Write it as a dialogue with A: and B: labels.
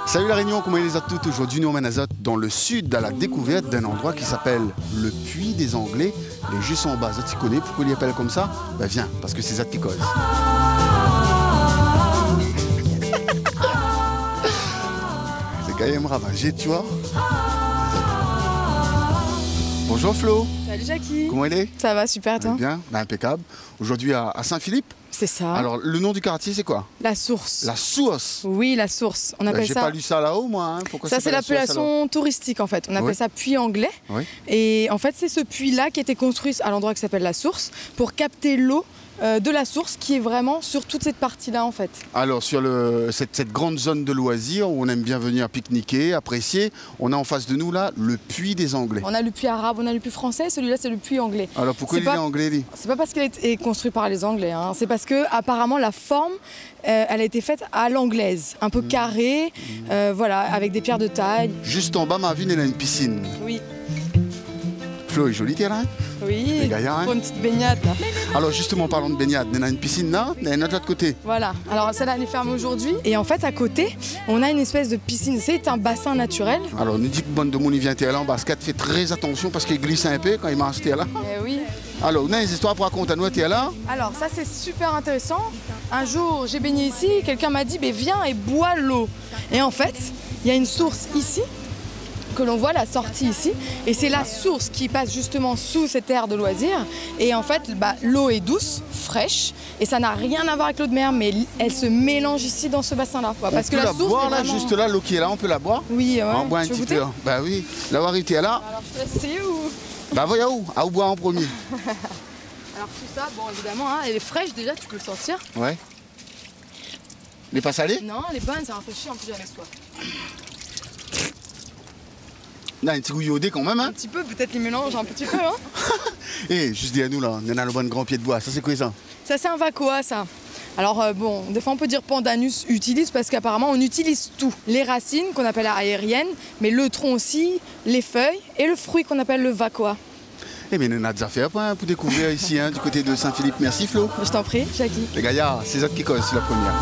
A: Salut la Réunion, comment les a toutes? Aujourd'hui nous emmène à Zot dans le sud à la découverte d'un endroit qui s'appelle le Puy des Anglais. Les jus sont en bas, Zot s'y connaît, pourquoi il l'appelle comme ça? Ben viens, parce que c'est Zot qui cause. C'est quand même ravagé, tu vois. Bonjour Flo.
B: Salut Jackie.
A: Comment elle est?
B: Ça va, super toi?
A: Bien, ben, impeccable. Aujourd'hui à Saint-Philippe.
B: C'est ça.
A: Alors le nom du quartier c'est quoi?
B: La source.
A: La source.
B: Oui, la source. On appelle
A: J'ai
B: ça.
A: pas lu ça là-haut moi. Hein. Pourquoi
B: Ça c'est
A: pas la source, alors
B: l'appellation touristique en fait. On appelle
A: Oui.
B: ça puits anglais.
A: Oui.
B: Et en fait c'est ce puits-là qui a été construit à l'endroit qui s'appelle la source pour capter l'eau de la source qui est vraiment sur toute cette partie-là en fait.
A: Alors sur cette grande zone de loisirs où on aime bien venir pique-niquer, apprécier, on a en face de nous là le Puy des Anglais.
B: On a le puits arabe, on a le puits français, celui-là c'est le puits anglais.
A: Alors pourquoi il est anglais lui?
B: C'est pas parce qu'il a été construit par les Anglais, hein. C'est parce que apparemment la forme elle a été faite à l'anglaise, un peu carrée, voilà, avec des pierres de taille.
A: Juste en bas ma ville il y a une piscine.
B: Oui.
A: Flo est joli terrain.
B: Oui,
A: Les gaillards, hein.
B: pour une petite baignade là.
A: Alors justement parlons de baignade, il y a une piscine là, il y en a une autre de l'autre côté.
B: Voilà, alors celle-là elle est fermée aujourd'hui et en fait à côté on a une espèce de piscine, c'est un bassin naturel.
A: Alors nous dit que bonne de monde il vient là en basket, fait très attention parce qu'il glisse un peu quand il marche là.
B: Eh oui.
A: Alors on a des histoires pour raconter à nous là.
B: Alors ça c'est super intéressant. Un jour j'ai baigné ici, quelqu'un m'a dit viens et bois l'eau. Et en fait il y a une source ici que l'on voit la sortie ici et c'est la source qui passe justement sous cette aire de loisirs et en fait l'eau est douce, fraîche et ça n'a rien à voir avec l'eau de mer mais elle se mélange ici dans ce bassin là parce
A: on
B: que
A: peut
B: la
A: la
B: source
A: boire
B: est
A: là,
B: vraiment...
A: juste là, l'eau qui est là, on peut la boire.
B: Oui, ouais,
A: On boit un
B: tu veux
A: petit
B: goûter?
A: peu. Bah oui, l'avoir été là.
B: Alors je te laisse essayer ou...
A: Bah voyons où? À où boire en premier?
B: Alors tout ça, bon évidemment, hein, elle est fraîche déjà, tu peux le sentir.
A: Ouais. Elle n'est pas salée?
B: Non, elle est bonne, ça rafraîchit en plus jamais soif.
A: Non, un petit goût iodé quand même,
B: Un
A: hein?
B: petit peu, peut-être les mélanges un petit peu. Hein.
A: Eh, juste dis à nous là, on a le bon grand pied de bois, ça c'est quoi ça?
B: Ça c'est un vacoa ça. Alors bon, des fois on peut dire Pandanus utilise parce qu'apparemment on utilise tout. Les racines qu'on appelle aériennes, mais le tronc aussi, les feuilles et le fruit qu'on appelle le vacoa.
A: Eh bien, on a des affaires pour découvrir ici, hein, du côté de Saint-Philippe. Merci Flo.
B: Je t'en prie, Jackie.
A: Les gaillards, c'est ça qui cause, c'est la première.